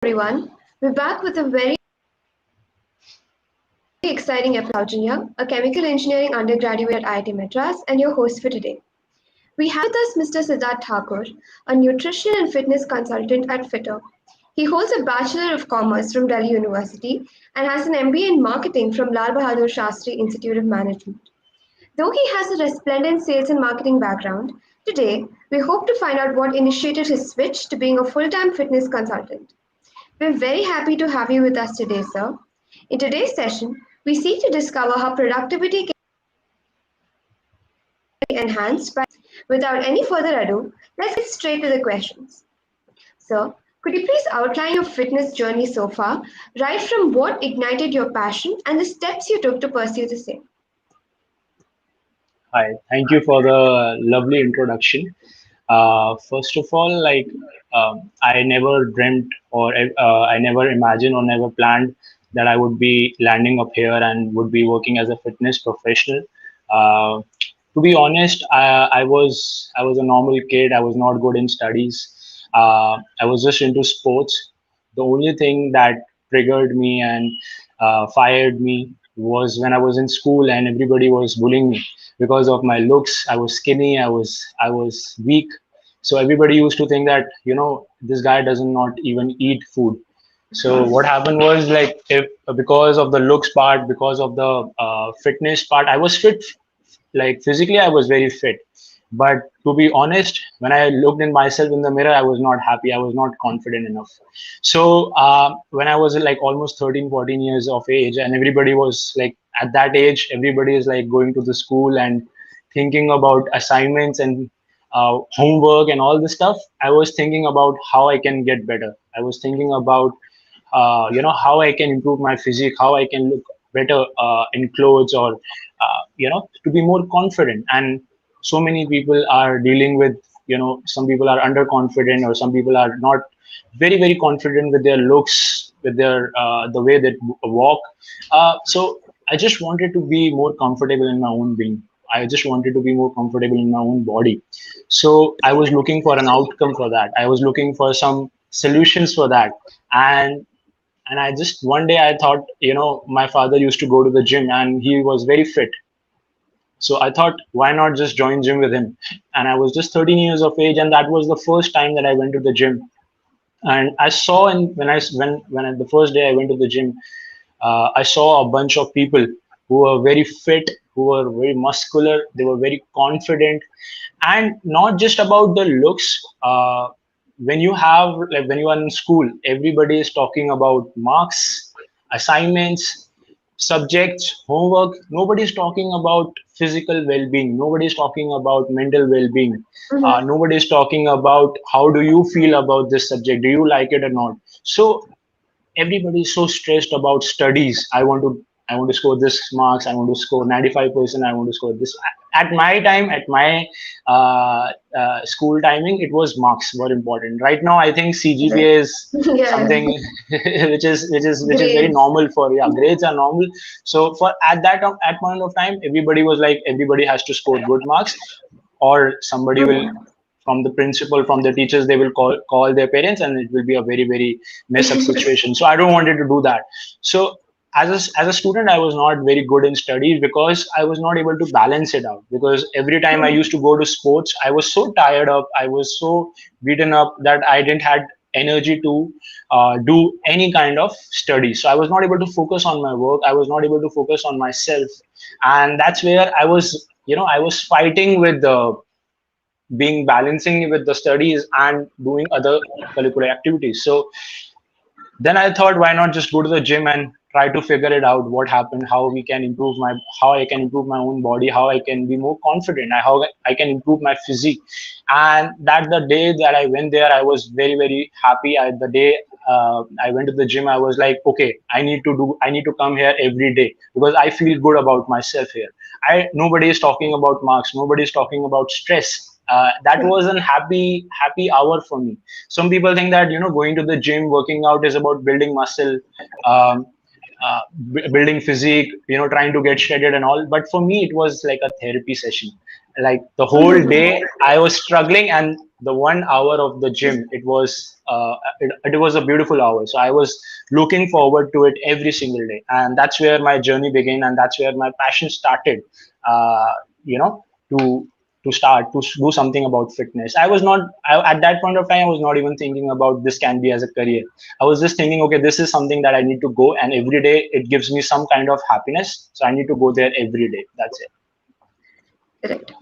Everyone. We're back with a very exciting episode. Engineer, a chemical engineering undergraduate at IIT Madras, and your host for today. We have with us Mr. Siddharth Thakur, a nutrition and fitness consultant at FITTR. He holds a Bachelor of Commerce from Delhi University and has an MBA in marketing from Lal Bahadur Shastri Institute of Management. Though he has a resplendent sales and marketing background, today we hope to find out what initiated his switch to being a full-time fitness consultant. We're very happy to have you with us today, sir. In today's session, we seek to discover how productivity can be enhanced by. Without any further ado, let's get straight to the questions. Sir, could you please outline your fitness journey so far, right from what ignited your passion and the steps you took to pursue the same? Hi, thank you for the lovely introduction. First of all, I never dreamt or I never imagined or never planned that I would be landing up here and would be working as a fitness professional. Uh, to be honest, I was a normal kid. I was not good in studies. I was just into sports. The only thing that triggered me and fired me was when I was in school and everybody was bullying me because of my looks. I was skinny. I was weak. So everybody used to think that this guy does not even eat food. So what happened was, like, if because of the looks part, because of the fitness part, I was fit. Like, physically I was very fit, but to be honest, when I looked in myself in the mirror, I was not happy. I was not confident enough. So when I was like almost 13, 14 years of age, and everybody was like, at that age everybody is like going to the school and thinking about assignments and homework and all this stuff, I was thinking about how I can get better. I was thinking about how I can improve my physique, how I can look better in clothes, or to be more confident. And so many people are dealing with, some people are underconfident, or some people are not very very confident with their looks, with their the way they walk. So I just wanted to be more comfortable in my own being. I just wanted to be more comfortable in my own body. So I was looking for an outcome for that. I was looking for some solutions for that. And I just, one day I thought, my father used to go to the gym and he was very fit. So I thought, why not just join gym with him? And I was just 13 years of age, and that was the first time that I went to the gym. And I saw, and when the first day I went to the gym, I saw a bunch of people who were very fit, who were very muscular, they were very confident, and not just about the looks. When you are in school, everybody is talking about marks, assignments, subjects, homework. Nobody is talking about physical well-being. Nobody is talking about mental well-being. Mhm. Nobody is talking about how do you feel about this subject. Do you like it or not? So everybody is so stressed about studies. I want to score this marks. I want to score 95%. I want to score this. At my time, at my school timing, it was marks were important. Right now I think Right. CGPA is Yeah, something which is very grades. normal. For, yeah, grades are normal. So for at point of time, everybody was like, everybody has to score good marks, or somebody will, Mhm. from the principal, from the teachers, they will call their parents, and it will be a very very mess up situation. So I don't wanted to do that. So as a student, I was not very good in studies because I was not able to balance it out. Because every time I used to go to sports, I was so tired up, I was so beaten up, that I didn't had energy to do any kind of study. So I was not able to focus on my work. I was not able to focus on myself, and that's where I was fighting with the being balancing with the studies and doing other curricular activities. So then I thought, why not just go to the gym and try to figure it out, what happened, how I can improve my own body, how I can be more confident, how I can improve my physique. And that the day that I went there, I was very very happy. The day I went to the gym, I was like, okay, I need to come here every day because I feel good about myself here. Nobody is talking about marks, nobody is talking about stress. That was an happy hour for me. Some people think that going to the gym, working out is about building muscle, um, building physique, trying to get shredded and all. But for me, it was like a therapy session. like the whole day I was struggling, and the 1 hour of the gym, it was a beautiful hour. So I was looking forward to it every single day, and that's where my journey began, and that's where my passion started. Uh, you know, to start to do something about fitness. At that point of time, I was not even thinking about this can be as a career. I was just thinking, okay, this is something that I need to go, and every day it gives me some kind of happiness. So I need to go there every day. That's it. Correct.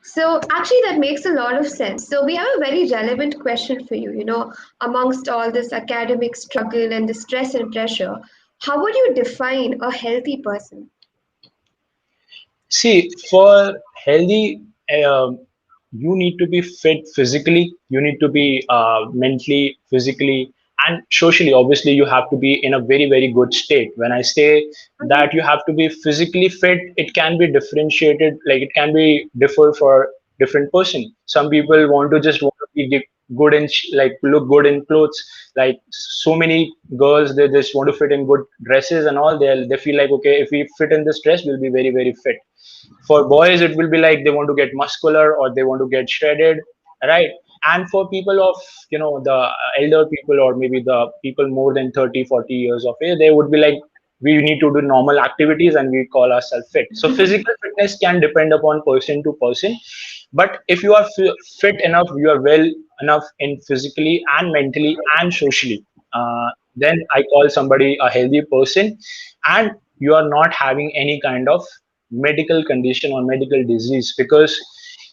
So actually, that makes a lot of sense. So we have a very relevant question for you. Amongst all this academic struggle and the stress and pressure, how would you define a healthy person? See, for healthy, you need to be fit physically, you need to be mentally, physically, and socially. Obviously, you have to be in a very, very good state. When I say that you have to be physically fit, it can be differentiated, like it can be differ for different person. Some people want to be good in like look good in clothes. Like so many girls, they just want to fit in good dresses and all. They feel like, okay, if we fit in this dress, we'll be very, very fit. For boys, it will be like they want to get muscular or they want to get shredded, right? And for people of, the elder people, or maybe the people more than 30, 40 years of age, they would be like, we need to do normal activities and we call ourselves fit. So physical fitness can depend upon person to person, but if you are fit enough, you are well enough in physically and mentally and socially, then I call somebody a healthy person. And you are not having any kind of medical condition or medical disease, because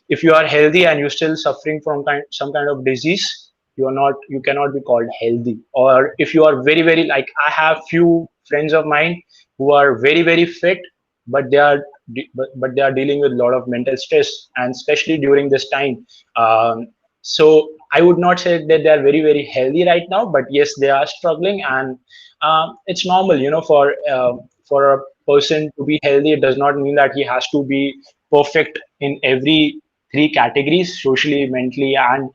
if you are healthy and you're still suffering from some kind of disease, you cannot be called healthy. Or if you are very, very, like, I have few friends of mine who are very, very fit, but but they are dealing with a lot of mental stress, and especially during this time. So I would not say that they are very, very healthy right now, but yes, they are struggling. And it's normal, for a person to be healthy. It does not mean that he has to be perfect in every three categories: socially, mentally, and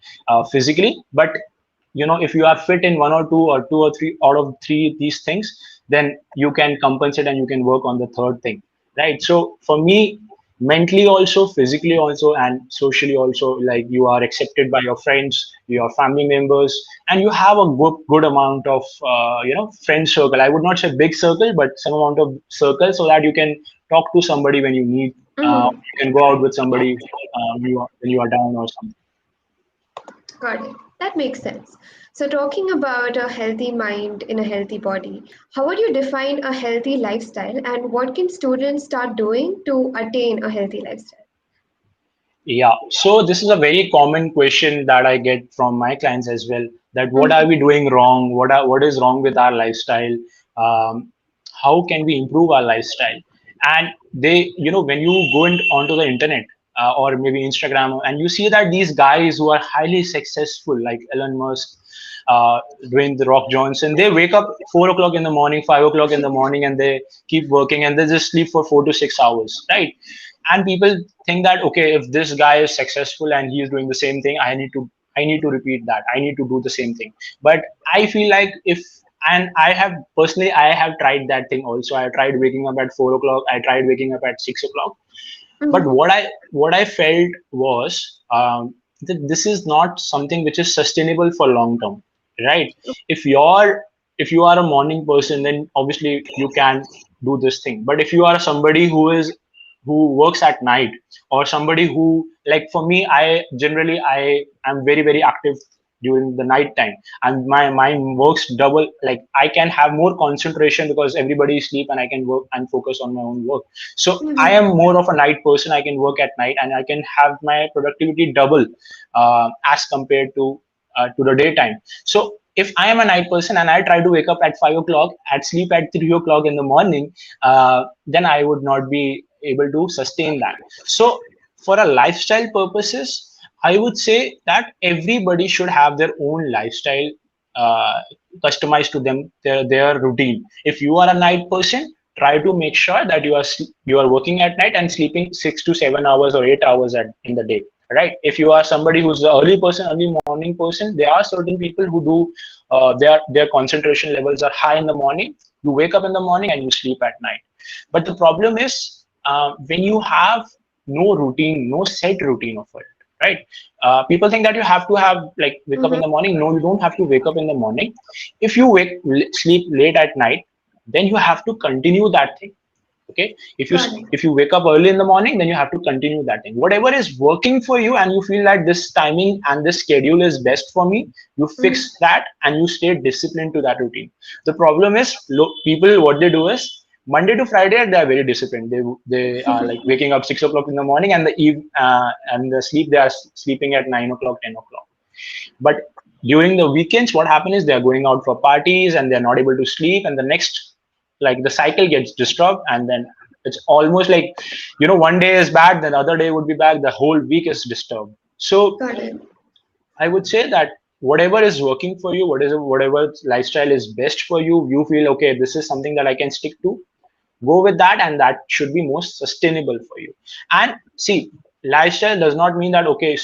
physically. But if you are fit in one or two or three out of three these things, then you can compensate and you can work on the third thing, right? So for me, mentally also, physically also, and socially also, like, you are accepted by your friends, your family members, and you have a good amount of friend circle. I would not say big circle, but some amount of circle, so that you can talk to somebody when you need. Mhm. You can go out with somebody when you are down or something. Got it. That makes sense. So, talking about a healthy mind in a healthy body, how would you define a healthy lifestyle and what can students start doing to attain a healthy lifestyle? Yeah, so this is a very common question that I get from my clients as well. That what are Mhm. we doing wrong? What is wrong with our lifestyle? Um, how can we improve our lifestyle? And they, when you go onto the internet, or maybe Instagram, and you see that these guys who are highly successful, like Elon Musk, doing the Rock Johnson, they wake up 4 o'clock in the morning, 5 o'clock in the morning, and they keep working, and they just sleep for 4 to 6 hours, right? And people think that, okay, if this guy is successful and he is doing the same thing, I need to repeat that, I need to do the same thing. But I feel like, if and I have personally, I have tried that thing also. I tried waking up at 4 o'clock, I tried waking up at 6 o'clock. But Mhm. what I felt was, that this is not something which is sustainable for long term, right? if you're if you are a morning person, then obviously you can do this thing. But if you are somebody who works at night, or somebody who, like, for me, I am very, very active during the night time, and my mind works double. Like, I can have more concentration because everybody is asleep, and I can work and focus on my own work. So I Mhm. am more of a night person. I can work at night, and I can have my productivity double, as compared to the daytime. So if I am a night person and I try to wake up at 5 o'clock, at sleep at 3 o'clock in the morning, then I would not be able to sustain that. So for a lifestyle purposes, I would say that everybody should have their own lifestyle, uh, customized to them, their routine. If you are a night person, try to make sure that you are working at night and sleeping 6 to 7 hours or 8 hours in the day, right? If you are somebody who's the early morning person, there are certain people who do, their concentration levels are high in the morning. You wake up in the morning and you sleep at night. But the problem is, when you have no routine, no set routine of it, right? People think that you have to have like wake up in Mm-hmm. the morning. No, you don't have to wake up in the morning. If you sleep late at night, then you have to continue that thing. Okay, Got it. if you wake up early in the morning, then you have to continue that thing. Whatever is working for you, and you feel that this timing and this schedule is best for me, you Mm-hmm. fix that and you stay disciplined to that routine. The problem is, people, what they do is, Monday to Friday they are very disciplined. They are like waking up 6 o'clock in the morning, and and the sleep, they are sleeping at 9 o'clock, 10 o'clock. But during the weekends, what happens is they are going out for parties and they're not able to sleep, and the next, like the cycle gets disturbed, and then it's almost like, one day is bad, then the other day would be bad, the whole week is disturbed. So Got it. I would say that whatever is working for you, whatever lifestyle is best for you, you feel okay, this is something that I can stick to, go with that, and that should be most sustainable for you. And see, lifestyle does not mean that, okay,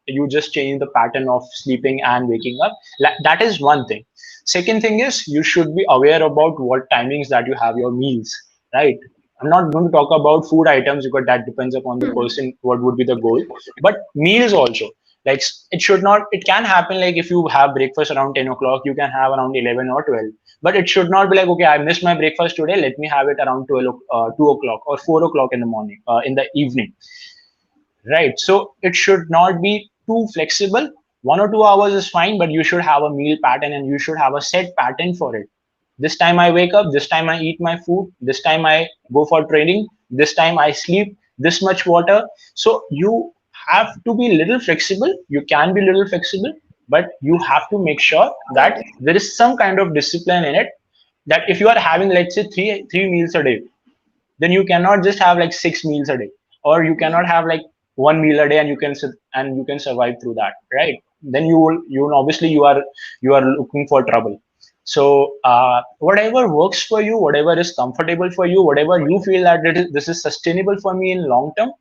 you just change the pattern of sleeping and waking up. That is one thing. Second thing is, you should be aware about what timings that you have your meals, right? I'm not going to talk about food items because that depends upon the Mm-hmm. person, what would be the goal. But meals also, like, it should not, it can happen like if you have breakfast around 10 o'clock, you can have around 11 or 12. But it should not be like, okay, I missed my breakfast today, let me have it around 2 o'clock or 4 o'clock in the morning, in the evening, right? So it should not be too flexible. 1 or 2 hours is fine, but you should have a meal pattern and you should have a set pattern for it. This time I wake up, this time I eat my food, this time I go for training, this time I sleep, this much water. So you have to be little flexible. You can be little flexible, but you have to make sure Got that it. there is some kind of discipline in it. That if you are having, let's say, three meals a day, then you cannot just have like 6 meals a day, or you cannot have like one meal a day and you can survive through that, right? Then you will obviously, you are looking for trouble. So whatever works for you, whatever is comfortable for you, whatever you feel that this is sustainable for me in long term,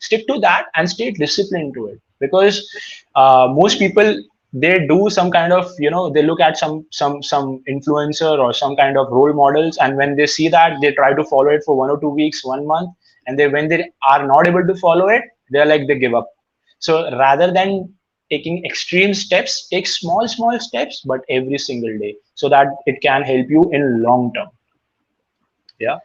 stick to that and stay disciplined to it. Because most people, they do some kind of, they look at some influencer or some kind of role models, and when they see that, they try to follow it for 1 or 2 weeks, 1 month, and they, when they are not able to follow it, they're like, they give up. So rather than taking extreme steps, take small steps, but every single day, so that it can help you in long term. Yeah,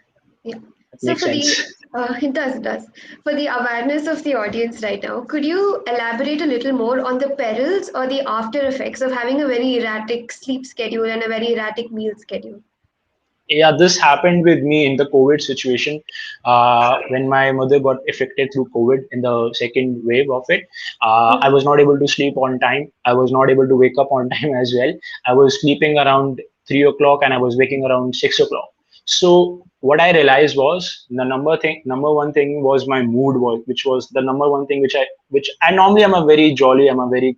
Yeah. that So makes for the sense. it does. For the awareness of the audience right now, could you elaborate a little more on the perils or the after effects of having a very erratic sleep schedule and a very erratic meal schedule? Yeah, this happened with me in the COVID situation. When my mother got affected through COVID in the second wave of it, I was Mm-hmm. not able to sleep on time. I was not able to wake up on time as well. I was sleeping around 3 o'clock and I was waking around 6 o'clock. So what I realized was, the number one thing was my mood, which was the number one thing, which I normally, am a very jolly, I'm a very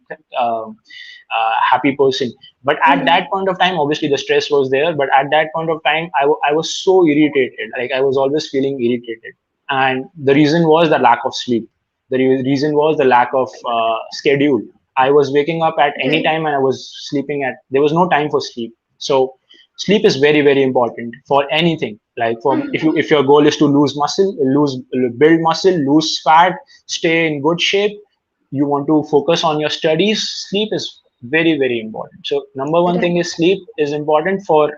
happy person. But at that Mm-hmm. point of time, obviously the stress was there, but at that point of time, I was so irritated, like I was always feeling irritated. And the reason was the lack of sleep. The reason was the lack of schedule. I was waking up at any Okay. time and I was sleeping at, there was no time for sleep. So sleep is very, very important for anything. Like, for, Mm-hmm. if your goal is to lose muscle, build muscle, lose fat, stay in good shape, you want to focus on your studies, sleep is very, very important. So number one thing Right. is, sleep is important for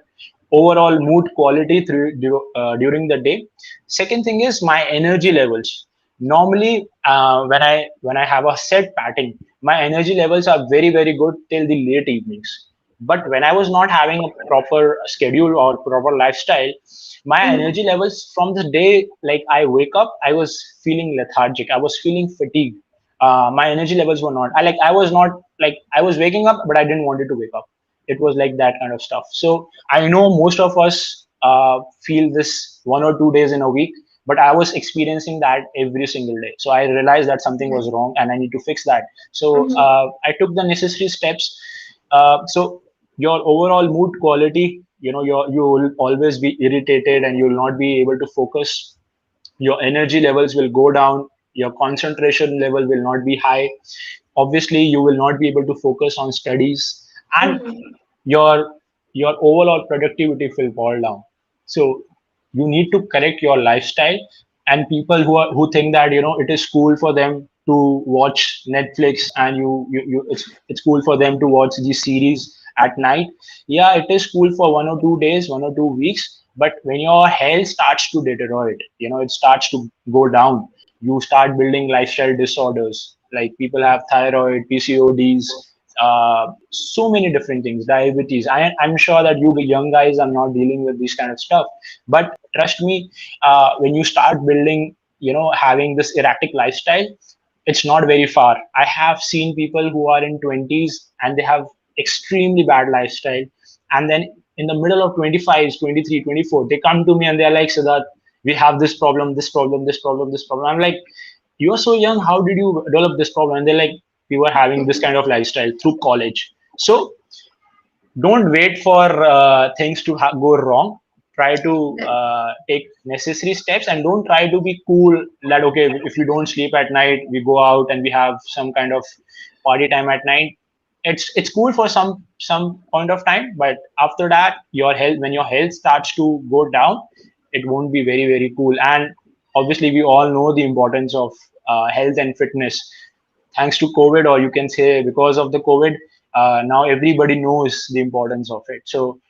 overall mood quality during the day. Second thing is my energy levels. Normally, when I have a set pattern, my energy levels are very, very good till the late evenings. But when I was not having a proper schedule or proper lifestyle, my energy Mm-hmm. levels from the day, like I wake up, I was feeling lethargic, I was feeling fatigued. My energy levels were not, I was not, like, I was waking up but I didn't want it to wake up. It was like that kind of stuff. So I know most of us feel this 1 or 2 days in a week, but I was experiencing that every single day. So I realized that something Right. was wrong and I need to fix that. So Mm-hmm. I took the necessary steps. So your overall mood quality, you will always be irritated and you will not be able to focus. Your energy levels will go down, your concentration level will not be high. Obviously you will not be able to focus on studies, and Mm-hmm. your your overall productivity will fall down. So you need to correct your lifestyle, and people who think that it is cool for them to watch Netflix, and it's cool for them to watch these series at night. Yeah, it is cool for 1 or 2 days, 1 or 2 weeks, but when your health starts to deteriorate, it starts to go down. You start building lifestyle disorders, like people have thyroid, PCODs, so many different things, diabetes. I'm sure that you young guys are not dealing with this kind of stuff, but trust me, when you start building, having this erratic lifestyle, it's not very far. I have seen people who are in 20s and they have extremely bad lifestyle, and then in the middle of 25s, 23, 24, they come to me and they're like, Siddharth, we have this problem, this problem, this problem, this problem. I'm like, you're so young, how did you develop this problem? And they're like, we were having this kind of lifestyle through college. So don't wait for things to go wrong. Try to take necessary steps, and don't try to be cool that, okay, if we don't sleep at night, we go out and we have some kind of party time at night. It's cool for some point of time, but after that, your health when your health starts to go down, it won't be very, very cool. And obviously we all know the importance of health and fitness. Thanks to COVID, or you can say because of the COVID, now everybody knows the importance of it. So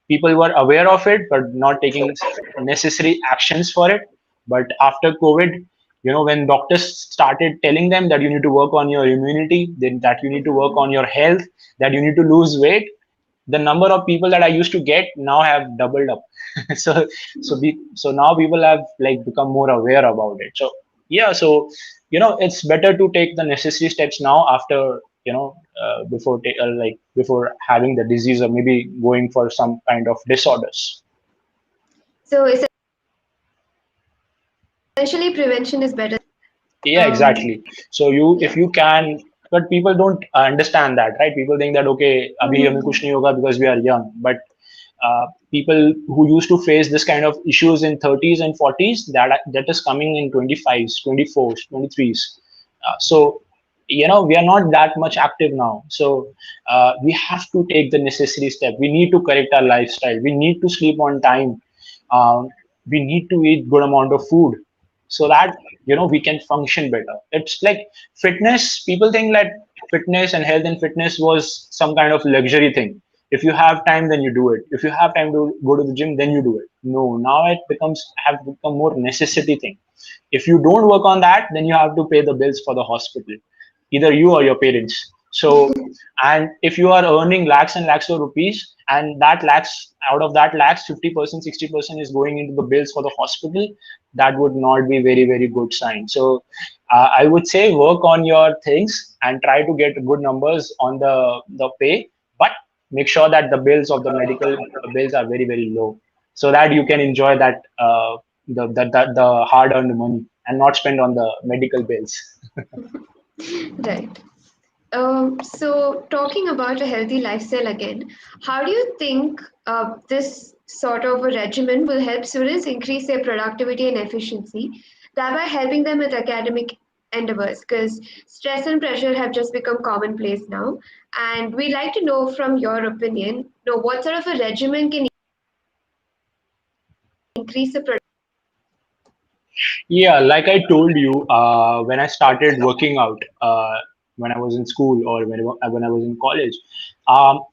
people were aware of it, but not taking necessary actions for it. But after COVID, when doctors started telling them that you need to work on your immunity, then that you need to work on your health, that you need to lose weight, the number of people that I used to get now have doubled up. So now people have like become more aware about it. So yeah, so it's better to take the necessary steps now, after before having the disease, or maybe going for some kind of disorders. So essentially, prevention is better. Yeah, Um, exactly. So you, if yeah. you can, but people don't understand that, right? People think that, okay, abhi hame kuch nahi hoga because we are young. But people who used to face this kind of issues in 30s and 40s, that is coming in 25s, 24s, 23s. So we are not that much active now. So we have to take the necessary step. We need to correct our lifestyle. We need to sleep on time. We need to eat good amount of food, so that we can function better. It's like fitness. People think that fitness and health and fitness was some kind of luxury thing. If you have time, then you do it. If you have time to go to the gym, then you do it. No, now it have become more necessity thing. If you don't work on that, then you have to pay the bills for the hospital, either you or your parents. So, and if you are earning lakhs and lakhs of rupees, and that lakhs, out of that lakhs, 50%, 60% is going into the bills for the hospital, that would not be very, very good sign. So I would say work on your things and try to get good numbers on the pay, but make sure that the bills of the medical bills are very, very low, so that you can enjoy that the hard earned money, and not spend on the medical bills. Right. So, talking about a healthy lifestyle again, how do you think this sort of a regimen will help students increase their productivity and efficiency, thereby helping them with academic endeavors? Because stress and pressure have just become commonplace now, and we'd like to know from your opinion, what sort of a regimen can increase the Yeah, like I told you, when I started working out, when I was in school, or when I was in college,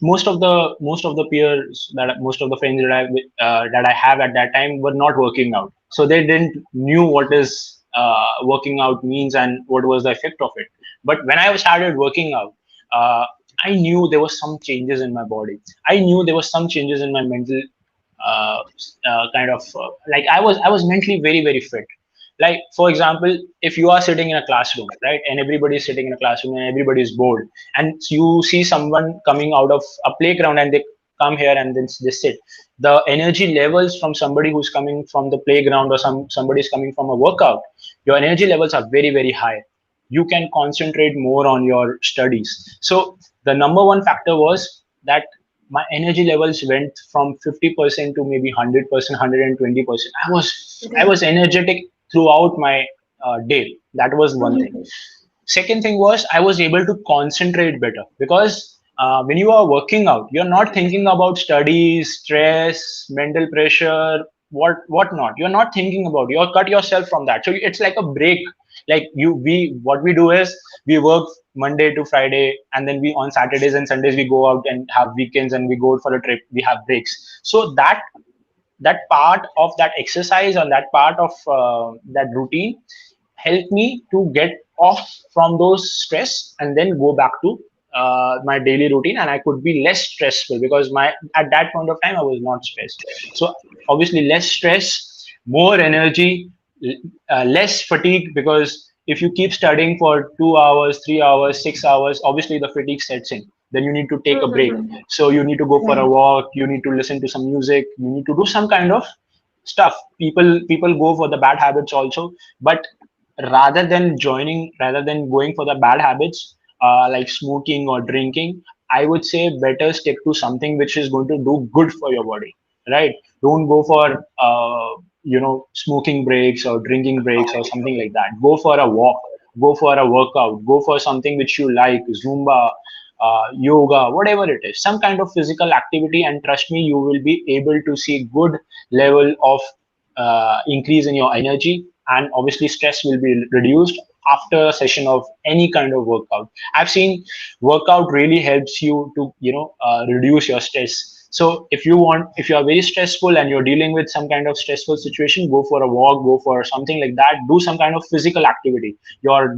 most of the peers, that most of the friends that I have at that time were not working out, so they didn't knew what is working out means and what was the effect of it. But when I started working out, uh, I knew there was some changes in my body. I knew there was some changes in my mental, uh, kind of, like I was mentally very, very fit. Like, for example, if you are sitting in a classroom, right, and everybody is sitting in a classroom and everybody is bored, and you see someone coming out of a playground and they come here and then they sit, the energy levels from somebody who's coming from the playground, or somebody is coming from a workout, your energy levels are very, very high. You can concentrate more on your studies. So the number one factor was that my energy levels went from 50% to maybe 100%, 120%. I was energetic throughout my day. That was one thing. Second thing was, I was able to concentrate better, because when you are working out, you're not thinking about studies, stress, mental pressure, what not. You're not thinking about, you're cut yourself from that. So it's like a break. Like we what we do is we work Monday to Friday, and then we on Saturdays and Sundays we go out and have weekends, and we go for a trip, we have breaks. So that part of that exercise, or that part of that routine helped me to get off from those stress and then go back to my daily routine, and I could be less stressful, because my at that point of time I was not stressed. So obviously less stress, more energy, less fatigue, because if you keep studying for 2 hours, 3 hours, 6 hours, obviously the fatigue sets in. Then you need to take a break. Mm-hmm. So you need to go for a Right. walk, you need to listen to some music, you need to do some kind of stuff. People go for the bad habits also, but rather than going for the bad habits, like smoking or drinking, I would say better stick to something which is going to do good for your body, right? Don't go for smoking breaks or drinking breaks or something like that. Go for a walk, go for a workout, go for something which you like, Zumba, yoga, whatever it is, some kind of physical activity, and trust me, you will be able to see good level of increase in your energy, and obviously stress will be reduced after a session of any kind of workout. I've seen workout really helps you to reduce your stress. So if you are very stressful and you're dealing with some kind of stressful situation, go for a walk, go for something like that, do some kind of physical activity. Your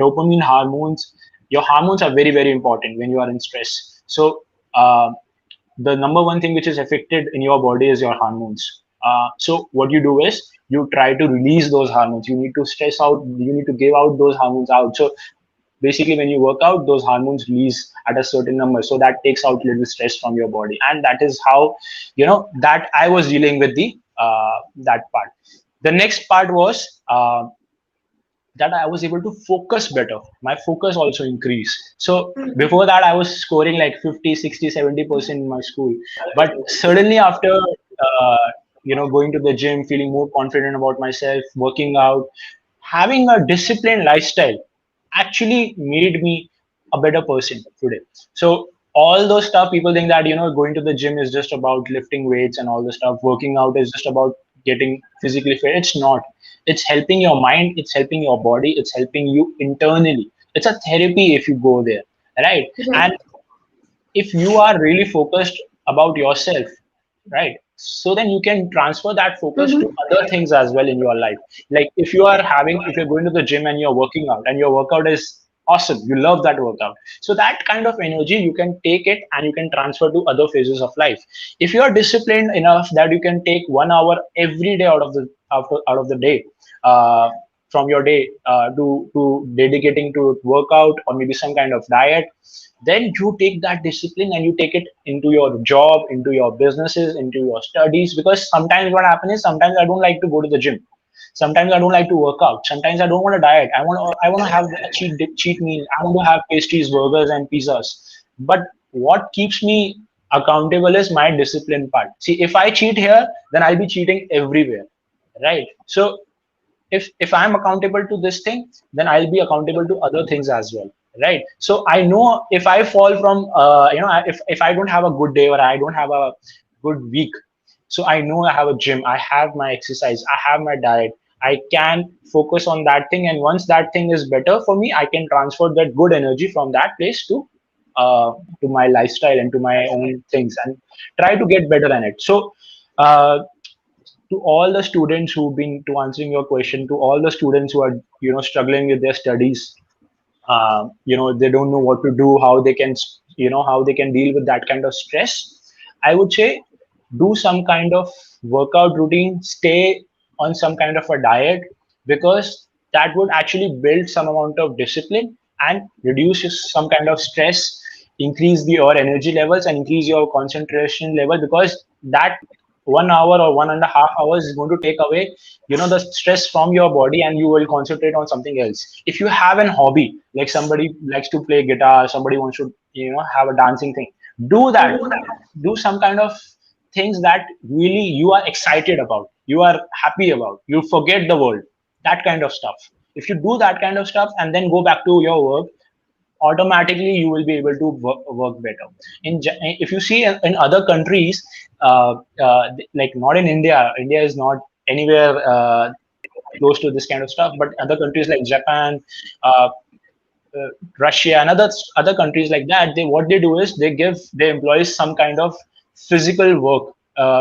hormones are very, very important when you are in stress. So the number one thing which is affected in your body is your hormones. So what you do is you try to release those hormones. You need to stress out. You need to give out those hormones out. So basically, when you work out, those hormones release at a certain number. So that takes out little stress from your body, and that is how that I was dealing with the that part. The next part was that I was able to focus better. My focus also increased. So before that, I was scoring like 50, 60, 70% in my school. But suddenly after, going to the gym, feeling more confident about myself, working out, having a disciplined lifestyle actually made me a better person today. So all those stuff, people think that, going to the gym is just about lifting weights and all the stuff. Working out is just about getting physically fit. It's not. It's helping your mind, it's helping your body, it's helping you internally. It's a therapy if you go there, right? Right. And if you are really focused about yourself, right, so then you can transfer that focus to Mm-hmm. other things as well in your life. Like if you're going to the gym and you're working out, and your workout is awesome, you love that workout, so that kind of energy you can take it and you can transfer to other phases of life. If you are disciplined enough that you can take 1 hour every day out of the day, uh, from your day, to dedicating to workout or maybe some kind of diet, then you take that discipline and you take it into your job, into your businesses, into your studies. Because sometimes what happens is, sometimes I don't like to go to the gym, sometimes I don't like to work out, sometimes I don't want to diet, I want to have a cheat meal, I want to have pastries, burgers and pizzas. But what keeps me accountable is my discipline part. See, if I cheat here, then I'll be cheating everywhere, right? So if I'm accountable to this thing, then I'll be accountable to other things as well, right? So I know if I fall from if I don't have a good day, or I don't have a good week, so I know I have a gym, I have my exercise, I have my diet, I can focus on that thing, and once that thing is better for me, I can transfer that good energy from that place uh, to my lifestyle and to my own things, and try to get better at it. So uh, to all the students who've been, to answering your question, to all the students who are struggling with their studies, they don't know what to do, how they can deal with that kind of stress, I would say do some kind of workout routine, stay on some kind of a diet, because that would actually build some amount of discipline and reduce some kind of stress, increase your energy levels and increase your concentration level, because that 1 hour or 1.5 hours is going to take away the stress from your body, and you will concentrate on something else. If you have an hobby, like somebody likes to play guitar, somebody wants to have a dancing thing, do that. Do some kind of things that really you are excited about, you are happy about, you forget the world, that kind of stuff. If you do that kind of stuff and then go back to your work, automatically you will be able to work better. If you see in other countries, like not in India, India is not anywhere close to this kind of stuff. But other countries like Japan, uh, Russia, and other countries like that, what they do is they give their employees some kind of physical work,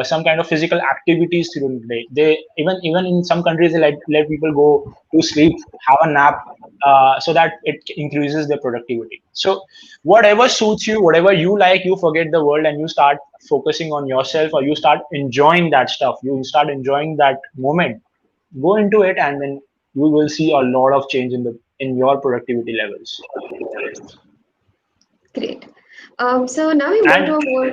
some kind of physical activities during the day. They even in some countries they let people go to sleep, have a nap, so that it increases their productivity. So whatever suits you, whatever you like, you forget the world and you start focusing on yourself, or you start enjoying that stuff. You start enjoying that moment. Go into it, and then you will see a lot of change in your productivity levels. Great. So now we move to And a more,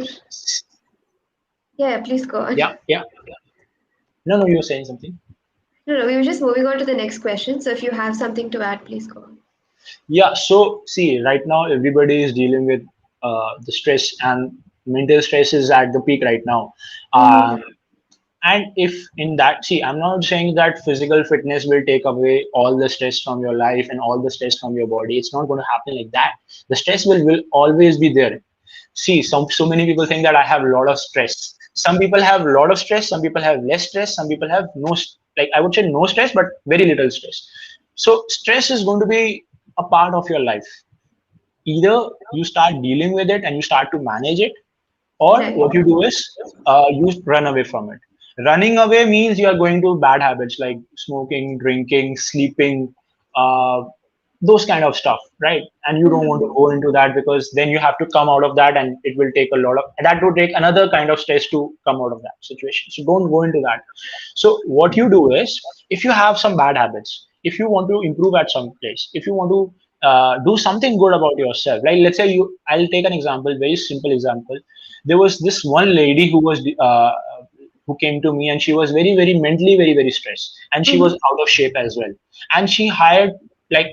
yeah, please go on. yeah, yeah. No, no, you were saying something. No, no, we were just moving on to the next question. So if you have something to add, please go on. Yeah. So see, right now everybody is dealing with the stress, and mental stress is at the peak right now. Uh, Mm-hmm. and if in that, see, I'm not saying that physical fitness will take away all the stress from your life and all the stress from your body. It's not going to happen like that. The stress will always be there. See, so many people think that I have a lot of stress. Some people have a lot of stress, some people have less stress, some people have like I would say no stress, but very little stress. So stress is going to be a part of your life. Either you start dealing with it and you start to manage it, or Right. what you do is you run away from it. Running away means you are going to bad habits like smoking, drinking, sleeping, uh, those kind of stuff, right? And you don't want to Mm-hmm. go into that, because then you have to come out of that, and it will take a lot of that will take another kind of stress to come out of that situation. So don't go into that. So what you do is, if you have some bad habits, if you want to improve at some place, if you want to do something good about yourself, like let's say I'll take an example, very simple example. There was this one lady who came to me, and she was very mentally very stressed, and she was Mm-hmm. out of shape as well. And she hired like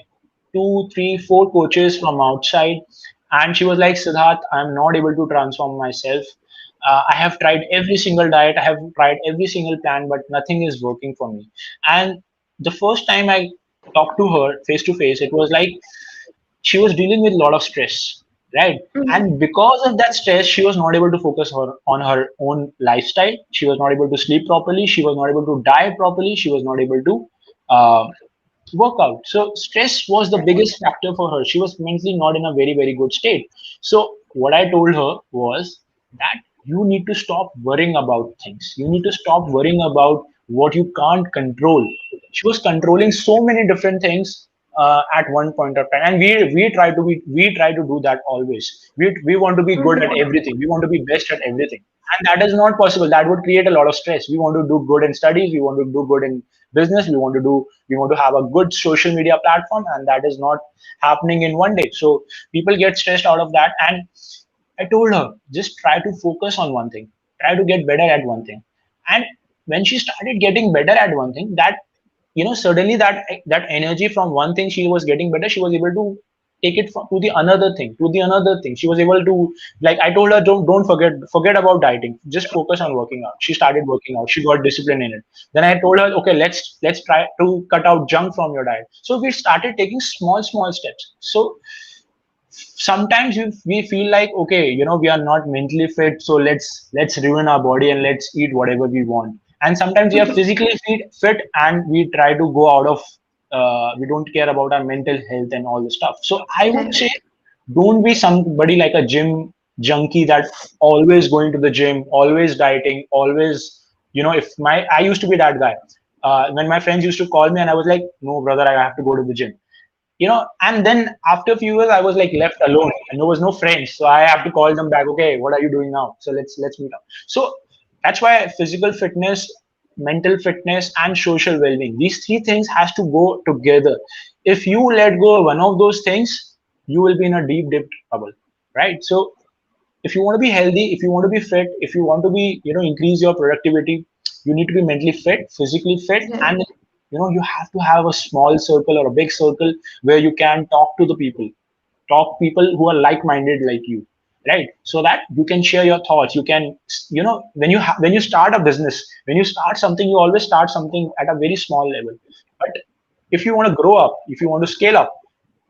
two, three, four coaches from outside, and she was like, Siddharth, I'm not able to transform myself. I have tried every single diet, I have tried every single plan, but nothing is working for me. And the first time I talked to her face to face, it was like she was dealing with a lot of stress, right? Mm-hmm. And because of that stress, she was not able to focus on her own lifestyle. She was not able to sleep properly. She was not able to diet properly. She was not able to uh, work out. So stress was the biggest factor for her. She was mentally not in a very good state. So what I told her was that you need to stop worrying about things. You need to stop worrying about what you can't control. She was controlling so many different things at one point of time, and we try to do that always. We want to be good at Mm-hmm. everything. We want to be best at everything, and that is not possible. That would create a lot of stress. We want to do good in studies. We want to do good in business. We want to have a good social media platform, and that is not happening in one day. So people get stressed out of that. And I told her, just try to focus on one thing, try to get better at one thing. And when she started getting better at one thing, that suddenly that energy from one thing, she was getting better, she was able to take it to the another thing, to the another thing. She was able to, like I told her, don't forget about dieting, just focus on working out. She started working out, she got discipline in it. Then I told her, okay, let's try to cut out junk from your diet. So we started taking small steps. So sometimes we feel like, okay, we are not mentally fit, so let's ruin our body and let's eat whatever we want. And sometimes we are Mm-hmm. physically fit and we try to go out of we don't care about our mental health and all the stuff. So I would say, Right. don't be somebody like a gym junkie that always going to the gym, always dieting, always, if my I used to be that guy. When my friends used to call me, and I was like, no brother, I have to go to the gym. And then after a few years I was like left alone and there was no friends, so I have to call them back. Okay, what are you doing now? So let's meet up. So that's why physical fitness, mental fitness, and social well-being, these three things has to go together. If you let go of one of those things, you will be in a deep trouble, right? So if you want to be healthy, if you want to be fit, if you want to be, increase your productivity, you need to be mentally fit, physically fit, Right. and you have to have a small circle or a big circle where you can talk people who are like-minded like you, right? So that you can share your thoughts. You can, when you start a business, when you start something, you always start something at a very small level. But if you want to grow up, if you want to scale up,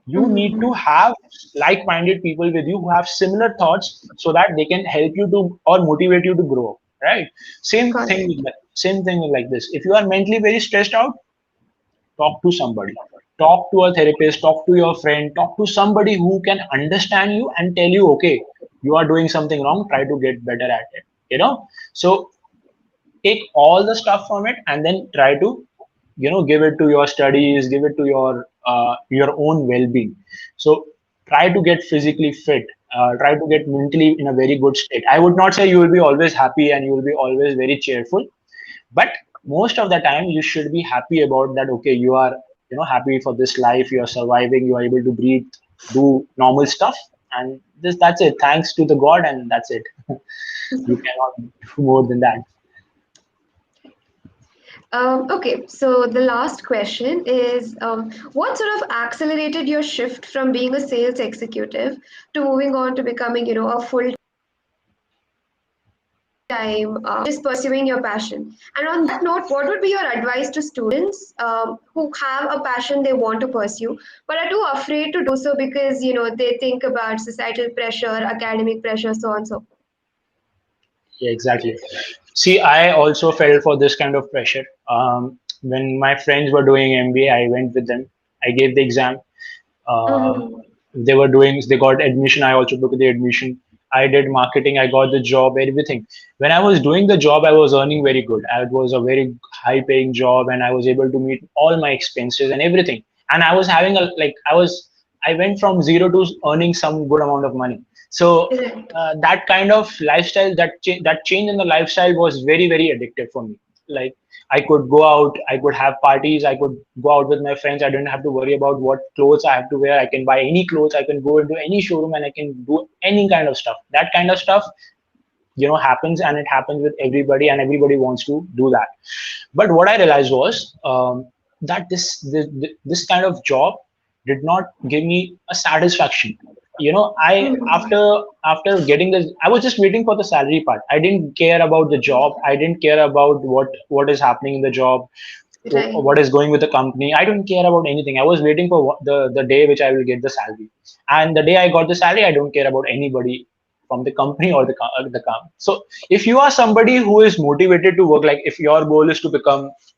you need to Mm-hmm. have like-minded people with you who have similar thoughts, so that they can help you to or motivate you to grow, right? Same Got thing it. with same thing with like this. If you are mentally very stressed out, talk to somebody, talk to a therapist, talk to your friend, talk to somebody who can understand you and tell you, okay, you are doing something wrong, try to get better at it, so take all the stuff from it and then try to give it to your studies, give it to your own well-being. So try to get physically fit, try to get mentally in a very good state. I would not say you will be always happy and you will be always very cheerful, but most of the time you should be happy about that. Okay, you are happy for this life, you are surviving, you are able to breathe, do normal stuff, and that's it. Thanks to the god, and that's it. You cannot do more than that. Okay, so the last question is, what sort of accelerated your shift from being a sales executive to moving on to becoming, a full-time, just pursuing your passion? And on that note, what would be your advice to students who have a passion they want to pursue, but are too afraid to do so because, they think about societal pressure, academic pressure, so on and so forth? Yeah, exactly. See, I also felt for this kind of pressure. When my friends were doing MBA, I went with them. I gave the exam. Uh, Mhm. they got admission. I also took the admission. I did marketing. I got the job, everything. When I was doing the job, I was earning very good. It was a very high paying job and I was able to meet all my expenses and everything. And I was having I went from zero to earning some good amount of money. So Correct. that kind of lifestyle, that change in the lifestyle was very, very addictive for me. Like, I could go out, I could have parties, I could go out with my friends. I didn't have to worry about what clothes I have to wear. I can buy any clothes, I can go into any showroom and I can do any kind of stuff. That kind of stuff, happens, and it happens with everybody, and everybody wants to do that. But what I realized was that this kind of job did not give me a satisfaction. I Mhm. after getting this, I was just waiting for the salary part. I didn't care about the job. I didn't care about what is happening in the job, Right. what is going with the company. I don't care about anything. I was waiting for the day which I will get the salary. And the day I got the salary, I don't care about anybody from the company or the company. So if you are somebody who is motivated to work, like if your goal is to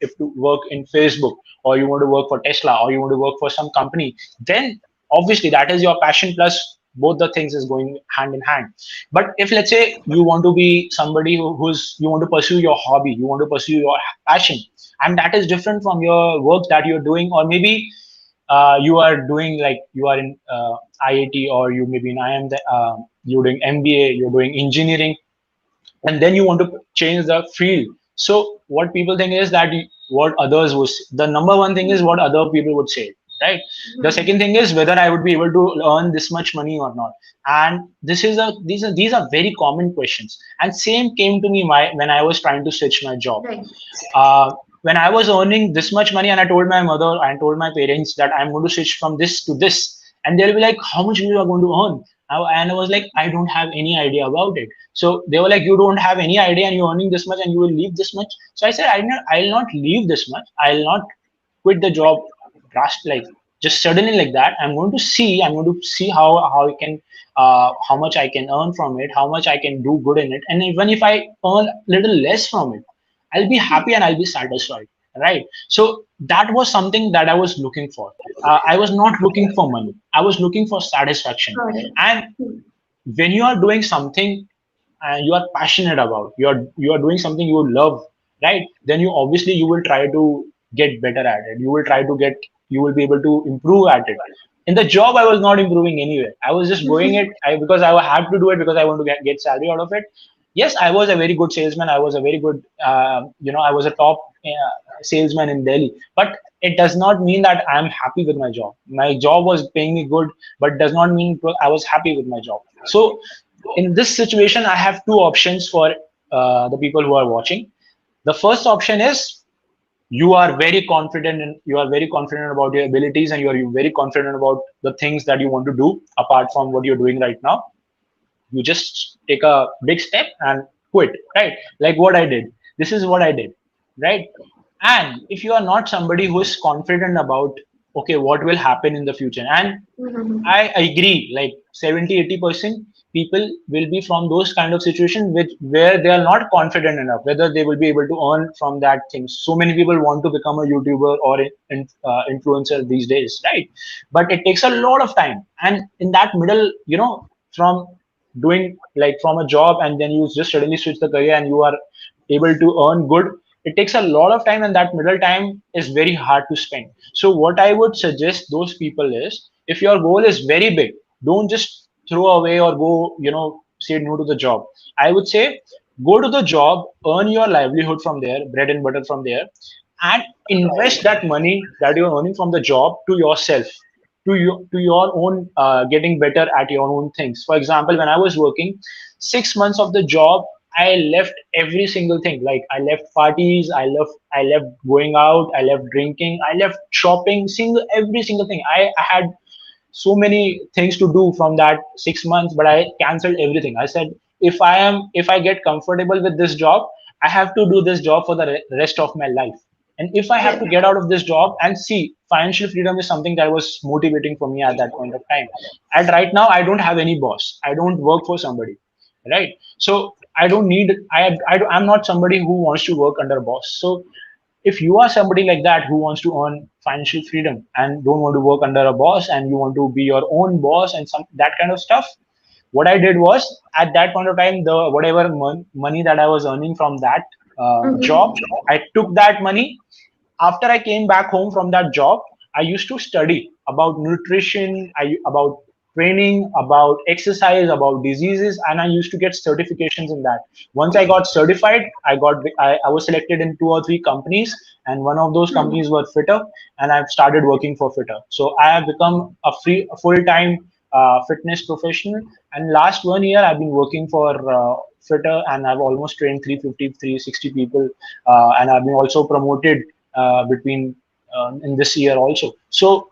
if to work in Facebook, or you want to work for Tesla, or you want to work for some company, then obviously that is your passion, plus both the things is going hand in hand. But if, let's say, you want to be somebody you want to pursue your hobby, you want to pursue your passion, and that is different from your work that you're doing, or maybe you are doing, like, you are in IIT, or you maybe in IIM, you're doing MBA, you're doing engineering, and then you want to change the field. So what people think is that what others would the number one thing is what other people would say, right? The second thing is whether I would be able to earn this much money or not. And these are very common questions, and same came to me when I was trying to switch my job. Right. When I was earning this much money, and I told my mother and told my parents that I'm going to switch from this to this, and they'll be like, "How much you are going to earn?" And I was like, "I don't have any idea about it." So they were like, "You don't have any idea, and you're earning this much, and you will leave this much." So I said, I'll not leave this much. I'll not quit the job like just suddenly like that. I'm going to see how I can how much I can earn from it, how much I can do good in it, and even if I earn little less from it, I'll be happy and I'll be satisfied, right? So that was something that I was looking for. I was not looking for money. I was looking for satisfaction. Got it. And when you are doing something and you are passionate about, you are doing something you love, right? Then you will try to get better at it. You will be able to improve at it. In the job, I was not improving anywhere. I was just going it because I had to do it because I want to get salary out of it. Yes, I was a very good salesman. I was a very good, I was a top salesman in Delhi. But it does not mean that I'm happy with my job. My job was paying me good, but does not mean I was happy with my job. So in this situation, I have two options for the people who are watching. The first option is you are very confident about your abilities, and you are very confident about the things that you want to do apart from what you're doing right now. You just take a big step and quit, right? Like what I did. This is what I did, right? And if you are not somebody who is confident about, okay, what will happen in the future, and Mhm. I agree, like 70, 80%. people will be from those kind of situations which where they are not confident enough whether they will be able to earn from that thing. So many people want to become a YouTuber or influencer these days, right? But it takes a lot of time, and in that middle, from doing like from a job and then you just suddenly switch the career and you are able to earn good, it takes a lot of time, and that middle time is very hard to spend. So what I would suggest those people is, if your goal is very big, don't just throw away or go, say no to the job. I would say go to the job, earn your livelihood from there, bread and butter from there, and invest that money that you're earning from the job to yourself, to your own getting better at your own things. For example, when I was working 6 months of the job, I left every single thing. Like I left parties, I left going out, I left drinking, I left shopping, every single thing. I had so many things to do from that 6 months, but I canceled everything. I said, if I get comfortable with this job, I have to do this job for the rest of my life. And if I have Yeah. to get out of this job, and see, financial freedom is something that was motivating for me at that point of time. And right now, I don't have any boss. I don't work for somebody, right? So I don't need. I'm not somebody who wants to work under a boss. So if you are somebody like that who wants to earn financial freedom and don't want to work under a boss, and you want to be your own boss and some that kind of stuff, what I did was, at that point of time, the whatever money that I was earning from that job, Mm-hmm. I took that money. After I came back home from that job, I used to study about nutrition, about training, about exercise, about diseases, and I used to get certifications in that. Once I got certified, I was selected in 2 or 3 companies, and one of those companies were FITTR, and I've started working for FITTR. So I have become a full-time fitness professional, and last 1 year I've been working for FITTR, and I've almost trained 350, 360 people, and I've been also promoted between in this year also. So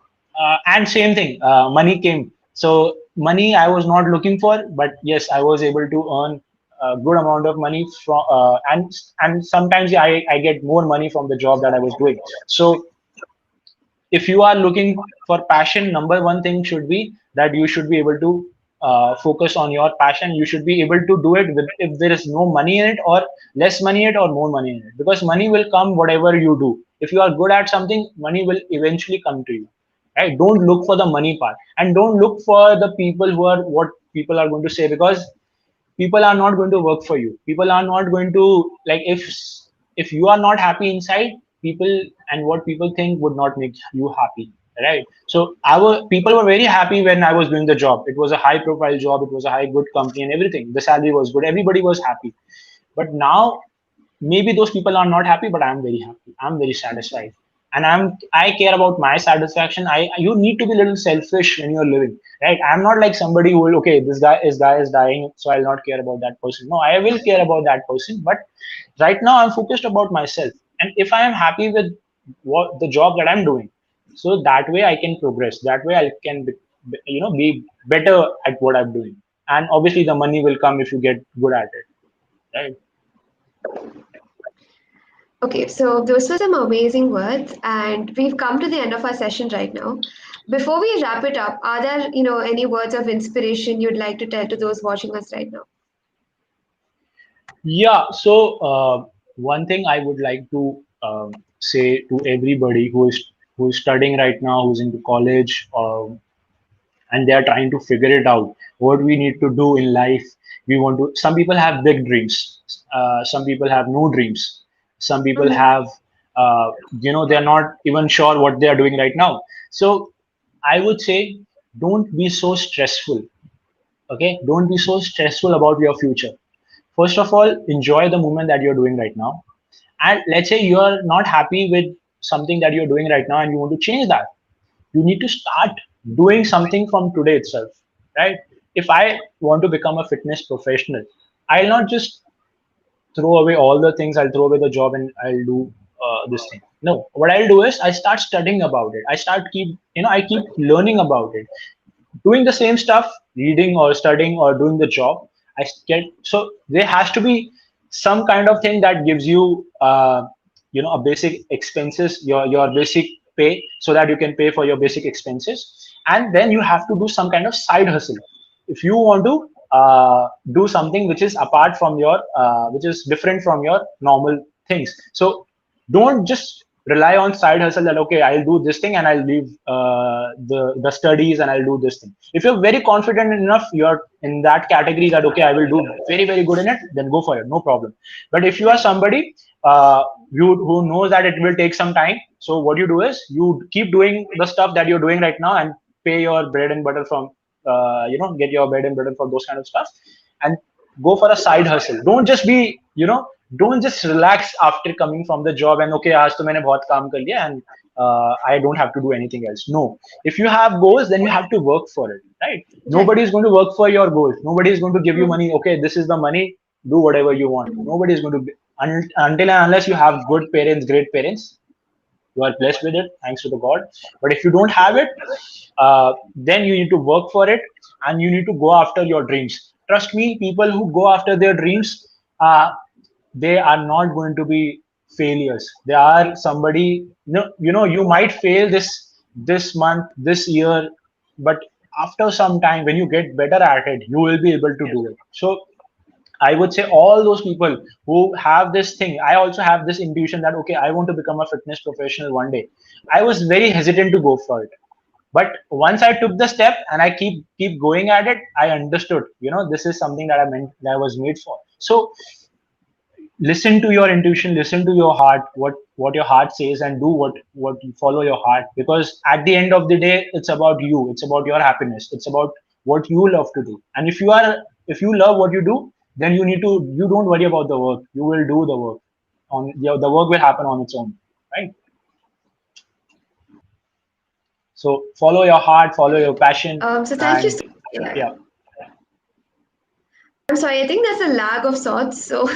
and same thing, money came. So money I was not looking for, but yes, I was able to earn a good amount of money from, and sometimes yeah, I get more money from the job that I was doing. So if you are looking for passion, number one thing should be that you should be able to focus on your passion. You should be able to do it with, if there is no money in it, or less money in it, or more money in it, because money will come whatever you do. If you are good at something, money will eventually come to you, right? Don't look for the money part, and don't look for the people who are what people are going to say, because people are not going to work for you. People are not going to, like, if you are not happy inside, people and what people think would not make you happy, right? So our people were very happy when I was doing the job. It was a high profile job, it was a high good company, and everything, the salary was good, everybody was happy. But now maybe those people are not happy, but I'm very happy, I'm very satisfied, and I care about my satisfaction. You need to be a little selfish when you're living, right? I'm not like somebody who will, okay, this guy is dying, so I'll not care about that person. No, I will care about that person, but right now I'm focused about myself. And if I am happy with what the job that I'm doing, so that way I can progress, that way I can be better at what I'm doing. And obviously the money will come if you get good at it, right? Okay, so those were some amazing words, and we've come to the end of our session right now. Before we wrap it up, are there, any words of inspiration you'd like to tell to those watching us right now? Yeah, so one thing I would like to say to everybody who is studying right now, who's into college, and they are trying to figure it out, what we need to do in life. We want to. Some people have big dreams. Some people have no dreams. Some people Mm-hmm. have, they're not even sure what they are doing right now. So I would say, don't be so stressful. Okay, don't be so stressful about your future. First of all, enjoy the moment that you're doing right now. And let's say you're not happy with something that you're doing right now and you want to change that. You need to start doing something from today itself, right? If I want to become a fitness professional, I'll not just throw away all the things. I'll throw away the job and I'll do this thing. No, what I'll do is I start studying about it. I keep learning about it, doing the same stuff, reading or studying or doing the job. I get, so there has to be some kind of thing that gives you, a basic expenses, your basic pay, so that you can pay for your basic expenses, and then you have to do some kind of side hustle. If you want to do something which is apart from your which is different from your normal things. So don't just rely on side hustle that okay, I'll do this thing and I'll leave the studies and I'll do this thing. If you're very confident enough, you're in that category that okay, I will do very very good in it, then go for it, no problem. But if you are somebody who knows that it will take some time, so what you do is you keep doing the stuff that you're doing right now and pay your bread and butter from get your bread and butter for those kind of stuff, and go for a side hustle. Don't just be, don't just relax after coming from the job and okay, aaj to maine bahut kaam kar liya and I don't have to do anything else. No, if you have goals, then you have to work for it, right? Right. Nobody is going to work for your goals. Nobody is going to give you Mm. money. Okay, this is the money. Do whatever you want. Nobody is going to until and unless you have good parents, great parents, you are blessed with it, thanks to the God. But if you don't have it, then you need to work for it and you need to go after your dreams. Trust me, people who go after their dreams, they are not going to be failures. They are somebody, you might fail this month, this year, but after some time when you get better at it, you will be able to do it. So I would say all those people who have this thing, I also have this intuition that okay, I want to become a fitness professional one day. I was very hesitant to go for it. But once I took the step and I keep going at it, I understood, this is something that I was made for. So listen to your intuition, listen to your heart, what your heart says, and do what you follow your heart, because at the end of the day, it's about you, it's about your happiness, it's about what you love to do. And if you love what you do, then you don't worry about the work, you will do the work. The work will happen on its own, right? So follow your heart, follow your passion. So thank you. And Yeah. yeah. I'm sorry. I think there's a lag of sorts, so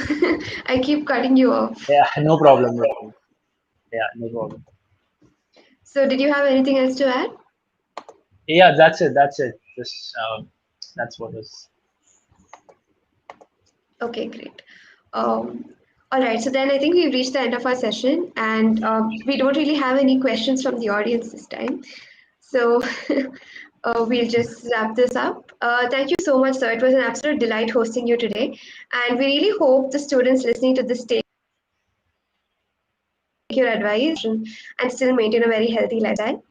I keep cutting you off. Yeah, no problem, no problem. Yeah, no problem. So did you have anything else to add? Yeah, that's it. Just that's what is. Okay, great. All right, so then I think we've reached the end of our session, and we don't really have any questions from the audience this time. So we'll just wrap this up. Thank you so much, sir. It was an absolute delight hosting you today, and we really hope the students listening to this take your advice and still maintain a very healthy lifestyle.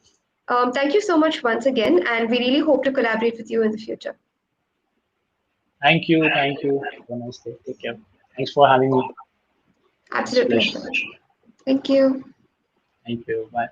Thank you so much once again, and we really hope to collaborate with you in the future. Thank you, thank you. Have a nice day. Take care. Thanks for having me. It's a Absolute pleasure. pleasure. Thank you. Thank you. Bye.